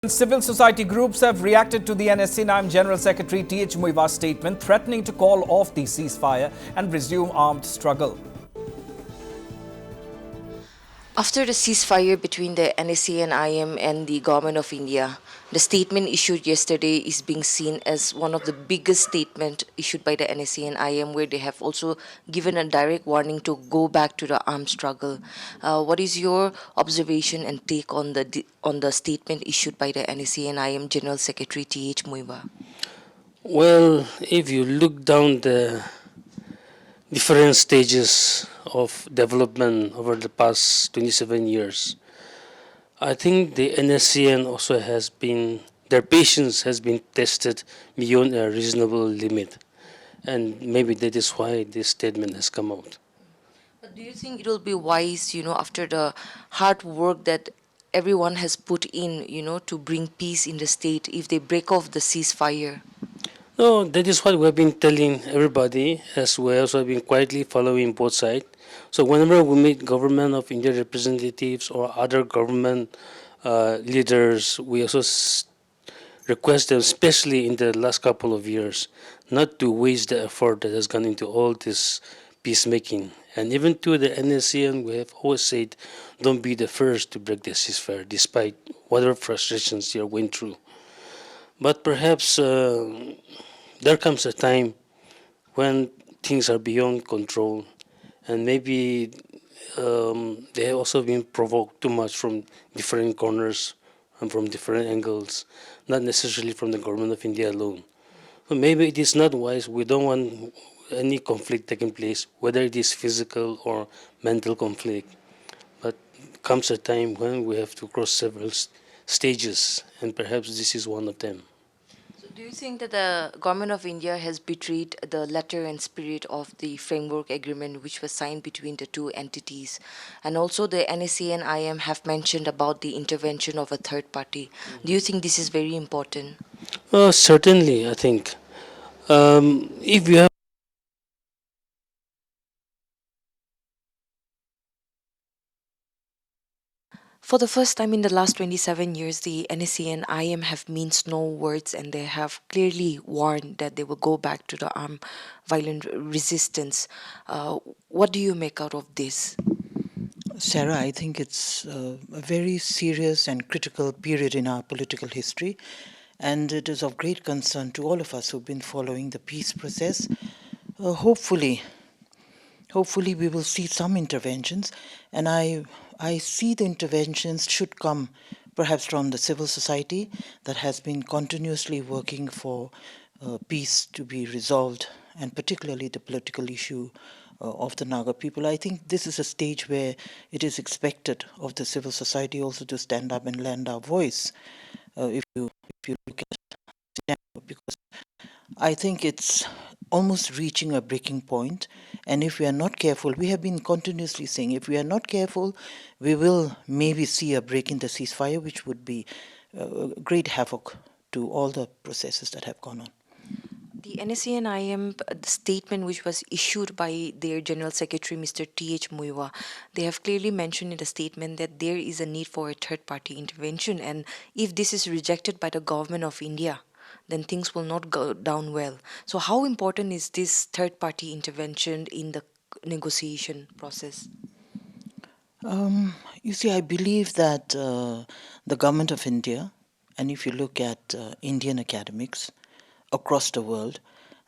Civil society groups have reacted to the NSCN-IM General Secretary T.H. Muivah's statement threatening to call off the ceasefire and resume armed struggle. After the ceasefire between the NSCN-IM and the Government of India, the statement issued yesterday is being seen as one of the biggest statements issued by the NSCN-IM, where they have also given a direct warning to go back to the armed struggle. What is your observation and take on the statement issued by the NSCN-IM General Secretary T.H. Muivah? Well, if you look down the different stages of development over the past 27 years, I think the NSCN also has been, their patience has been tested beyond a reasonable limit. And maybe that is why this statement has come out. But do you think it will be wise, after the hard work that everyone has put in, to bring peace in the state, if they break off the ceasefire? No, that is what we have been telling everybody, as we also have been quietly following both sides. So whenever we meet government of India representatives or other government leaders, we also request them, especially in the last couple of years, not to waste the effort that has gone into all this peacemaking. And even to the NSCN, we have always said, don't be the first to break the ceasefire, despite whatever frustrations you're going through. But perhaps there comes a time when things are beyond control, and maybe they have also been provoked too much from different corners and from different angles, not necessarily from the government of India alone. So maybe it is not wise. We don't want any conflict taking place, whether it is physical or mental conflict. But comes a time when we have to cross several stages, and perhaps this is one of them. So do you think that the Government of India has betrayed the letter and spirit of the framework agreement which was signed between the two entities? And also the NSCN-IM have mentioned about the intervention of a third party. Do you think this is very important? Certainly, I think. If you have For the first time in the last 27 years, the NSC and IM have means no words, and they have clearly warned that they will go back to the armed violent resistance. What do you make out of this? Sarah, I think it's a very serious and critical period in our political history, and it is of great concern to all of us who've been following the peace process. Hopefully, we will see some interventions, and I see the interventions should come perhaps from the civil society that has been continuously working for peace to be resolved, and particularly the political issue of the Naga people. I think this is a stage where it is expected of the civil society also to stand up and lend our voice. If you look at, because I think it's almost reaching a breaking point, and if we are not careful, we have been continuously saying, if we are not careful, we will maybe see a break in the ceasefire, which would be great havoc to all the processes that have gone on. The NSCN-IM statement, which was issued by their General Secretary, Mr. T.H. Muivah, they have clearly mentioned in the statement that there is a need for a third-party intervention, and if this is rejected by the Government of India, then things will not go down well. So how important is this third-party intervention in the negotiation process? You see, I believe that the government of India, and if you look at Indian academics across the world,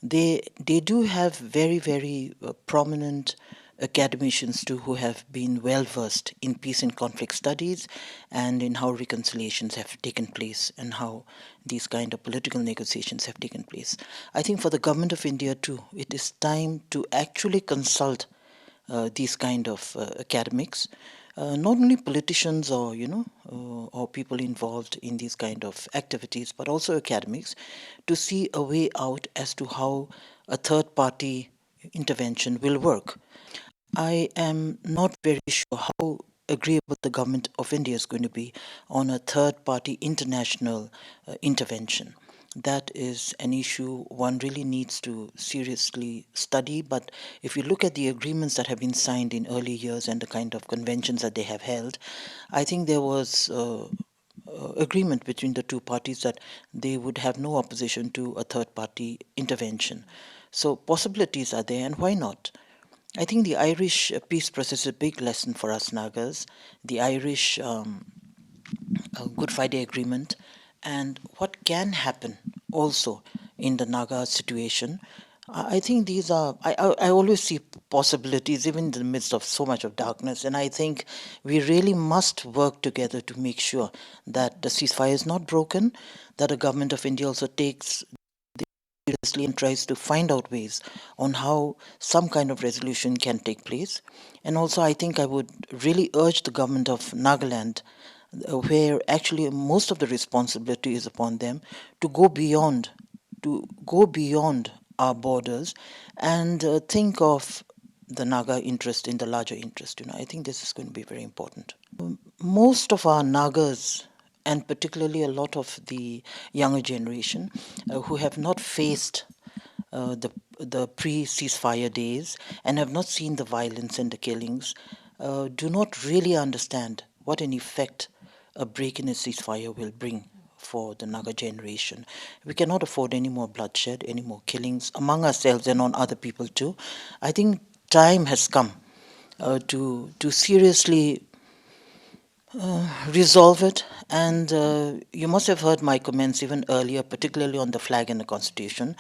they do have very, very prominent academicians too who have been well versed in peace and conflict studies and in how reconciliations have taken place and how these kind of political negotiations have taken place. I think for the government of India too, it is time to actually consult these kind of academics, not only politicians or or people involved in these kind of activities, but also academics, to see a way out as to how a third party intervention will work. I am not very sure how agreeable the government of India is going to be on a third party international intervention. That is an issue one really needs to seriously study. But if you look at the agreements that have been signed in early years and the kind of conventions that they have held, I think there was agreement between the two parties that they would have no opposition to a third party intervention. So possibilities are there, and why not? I think the Irish peace process is a big lesson for us Nagas. The Irish Good Friday Agreement, and what can happen also in the Naga situation. I think these are, I always see possibilities even in the midst of so much of darkness, and I think we really must work together to make sure that the ceasefire is not broken, that the government of India also takes seriously and tries to find out ways on how some kind of resolution can take place. And also, I think I would really urge the government of Nagaland, where actually most of the responsibility is upon them, to go beyond our borders and think of the Naga interest in the larger interest. I think this is going to be very important. Most of our Nagas, and particularly a lot of the younger generation who have not faced the pre-ceasefire days and have not seen the violence and the killings, do not really understand what an effect a break in a ceasefire will bring for the Naga generation. We cannot afford any more bloodshed, any more killings among ourselves and on other people too. I think time has come to seriously resolve it. And you must have heard my comments even earlier, particularly on the flag and the constitution.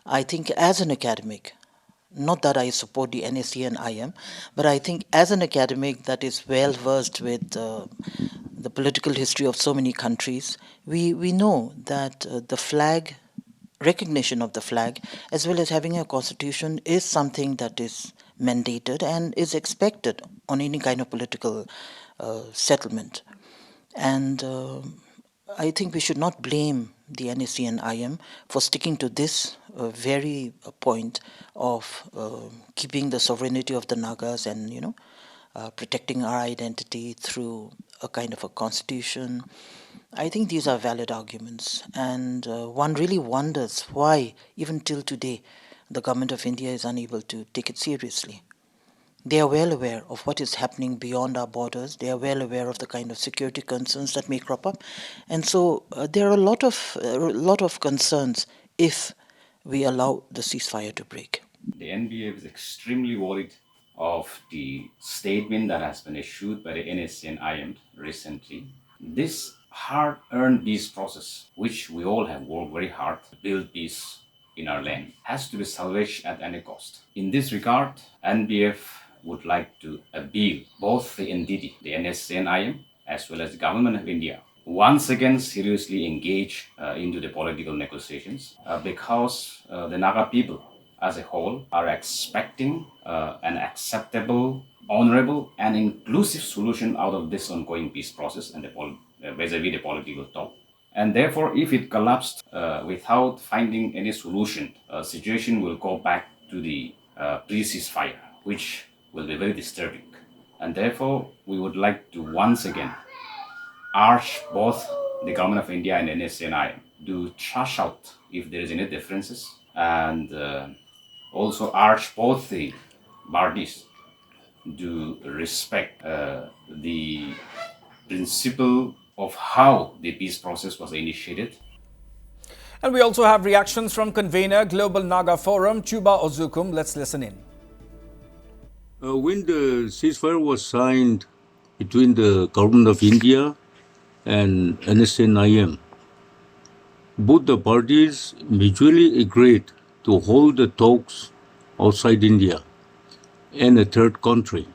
I think as an academic, not that I support the NSCN-IM, but I think as an academic that is well versed with the political history of so many countries, we know that the flag, recognition of the flag, as well as having a constitution, is something that is mandated and is expected on any kind of political settlement. And I think we should not blame the NSCN-IM for sticking to this very point of keeping the sovereignty of the Nagas and, protecting our identity through a kind of a constitution. I think these are valid arguments, and one really wonders why, even till today, the government of India is unable to take it seriously. They are well aware of what is happening beyond our borders. They are well aware of the kind of security concerns that may crop up, and so there are a lot of concerns if we allow the ceasefire to break. The NBA is extremely worried of the statement that has been issued by the NSCN-IM recently. This hard-earned peace process, which we all have worked very hard to build peace in our land, has to be salvaged at any cost. In this regard, NBF would like to appeal both the entity, the NSCN-IM, as well as the government of India, once again seriously engage into the political negotiations because the Naga people as a whole are expecting an acceptable, honorable, and inclusive solution out of this ongoing peace process and vis-a-vis the political talk. And therefore, if it collapsed without finding any solution, situation will go back to the pre-ceasefire, which will be very disturbing. And therefore, we would like to once again urge both the government of India and NSCN-IM to trash out if there is any differences, and also urge both the parties to respect the principle of how the peace process was initiated. And we also have reactions from convener Global Naga Forum, Chuba Ozukum. Let's listen in. When the ceasefire was signed between the government of India and NSCN-IM, both the parties mutually agreed to hold the talks outside India and a third country.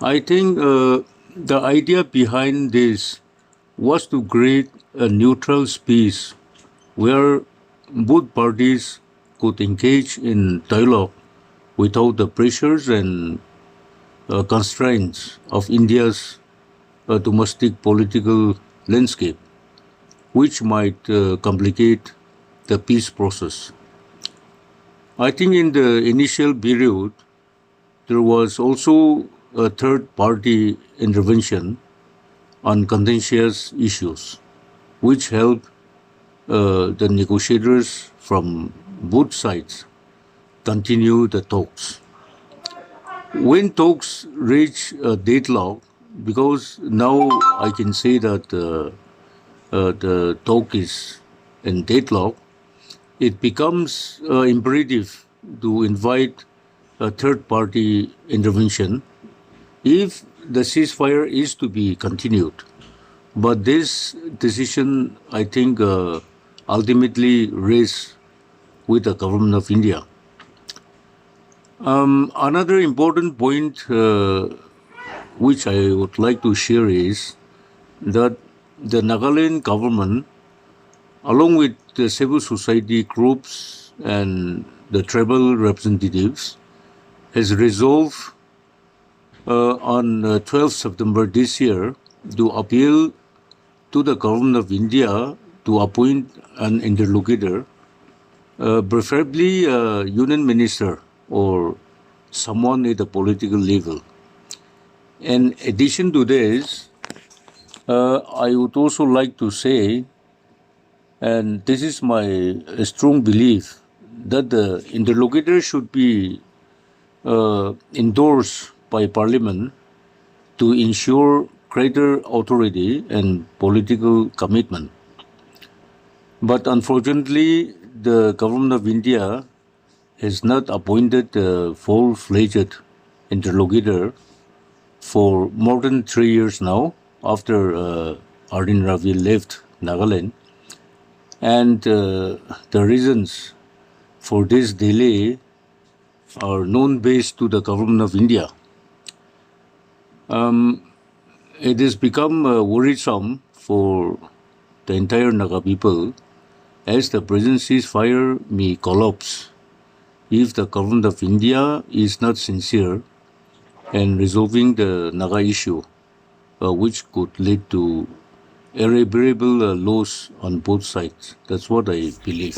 I think the idea behind this was to create a neutral space where both parties could engage in dialogue without the pressures and constraints of India's domestic political landscape, which might complicate the peace process. I think in the initial period, there was also a third-party intervention on contentious issues, which helped the negotiators from both sides continue the talks. When talks reach a deadlock, because now I can say that the talk is in deadlock, it becomes imperative to invite a third-party intervention if the ceasefire is to be continued. But this decision, I think, ultimately rests with the government of India. Another important point which I would like to share is that the Nagaland government, along with the civil society groups and the tribal representatives, has resolved on 12 September this year to appeal to the government of India to appoint an interlocutor, preferably a union minister or someone at the political level. In addition to this, I would also like to say, and this is my strong belief, that the interlocutor should be endorsed by Parliament to ensure greater authority and political commitment. But unfortunately, the government of India has not appointed a full-fledged interlocutor for more than 3 years now after Arvind Ravi left Nagaland. And the reasons for this delay are known based to the government of India. It has become worrisome for the entire Naga people as the present ceasefire may collapse if the government of India is not sincere in resolving the Naga issue, which could lead to irreparable loss on both sides. That's what I believe.